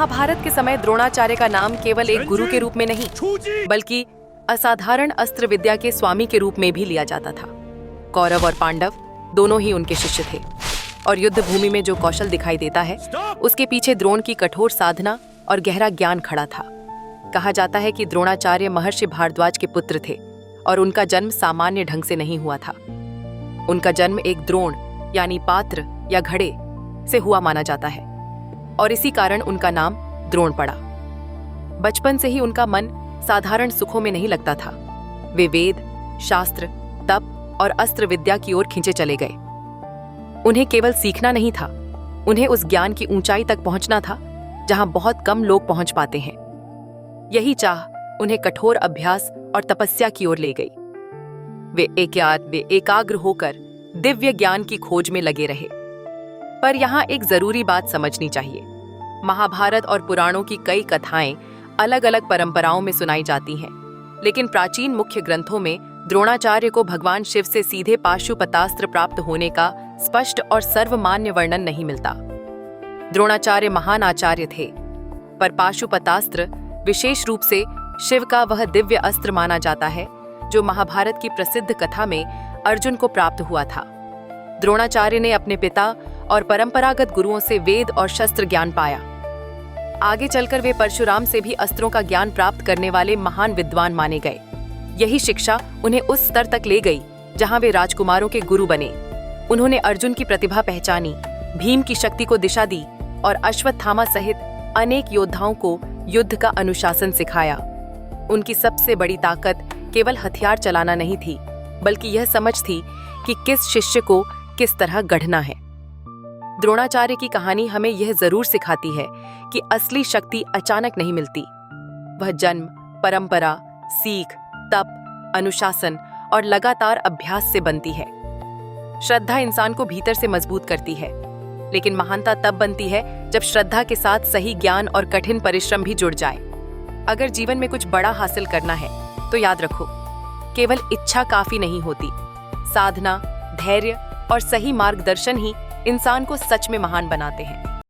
महाभारत के समय द्रोणाचार्य का नाम केवल एक गुरु के रूप में नहीं बल्कि असाधारण अस्त्र विद्या के स्वामी के रूप में भी लिया जाता था। कौरव और पांडव दोनों ही उनके शिष्य थे और युद्ध भूमि में जो कौशल दिखाई देता है उसके पीछे द्रोण की कठोर साधना और गहरा ज्ञान खड़ा था। कहा जाता है कि द्रोणाचार्य महर्षि भारद्वाज के पुत्र थे और उनका जन्म सामान्य ढंग से नहीं हुआ था। उनका जन्म एक द्रोण यानी पात्र या घड़े से हुआ माना जाता है और इसी कारण उनका नाम द्रोण पड़ा। बचपन से ही उनका मन साधारण सुखों में नहीं लगता था। वे वेद, शास्त्र, तप और अस्त्र विद्या की ओर खींचे चले गए। उन्हें केवल सीखना नहीं था, उन्हें उस ज्ञान की ऊंचाई तक पहुंचना था जहां बहुत कम लोग पहुंच पाते हैं। यही चाह उन्हें कठोर अभ्यास और तपस्या की ओर ले गई। वे एकाग्र होकर दिव्य ज्ञान की खोज में लगे रहे। पर यहाँ एक जरूरी बात समझनी चाहिए। महाभारत और पुराणों की कई कथाएं अलग अलग परंपराओं में सुनाई जाती हैं, लेकिन प्राचीन मुख्य ग्रंथों में द्रोणाचार्य को भगवान शिव से सीधे पाशुपतास्त्र प्राप्त होने का स्पष्ट और सर्वमान्य वर्णन नहीं मिलता। द्रोणाचार्य महान आचार्य थे, पर पाशुपतास्त्र विशेष रूप से शिव का वह दिव्य अस्त्र माना जाता है जो महाभारत की प्रसिद्ध कथा में अर्जुन को प्राप्त हुआ था। द्रोणाचार्य ने अपने पिता और परंपरागत गुरुओं से वेद और शस्त्र ज्ञान पाया। आगे चलकर वे परशुराम से भी अस्त्रों का ज्ञान प्राप्त करने वाले महान विद्वान माने गए। यही शिक्षा उन्हें उस स्तर तक ले गई जहां वे राजकुमारों के गुरु बने। उन्होंने अर्जुन की प्रतिभा पहचानी, भीम की शक्ति को दिशा दी और अश्वत्थामा सहित अनेक योद्धाओं को युद्ध का अनुशासन सिखाया। उनकी सबसे बड़ी ताकत केवल हथियार चलाना नहीं थी, बल्कि यह समझ थी कि किस शिष्य को किस तरह गढ़ना है। द्रोणाचार्य की कहानी हमें यह जरूर सिखाती है कि असली शक्ति अचानक नहीं मिलती। वह जन्म, परंपरा, सीख, तप, अनुशासन और लगातार अभ्यास से बनती है। श्रद्धा इंसान को भीतर से मजबूत करती है, लेकिन महानता तब बनती है जब श्रद्धा के साथ सही ज्ञान और कठिन परिश्रम भी जुड़ जाए। अगर जीवन में कुछ बड़ा हासिल करना है तो याद रखो, केवल इच्छा काफी नहीं होती। साधना, धैर्य और सही मार्गदर्शन ही इंसान को सच में महान बनाते हैं।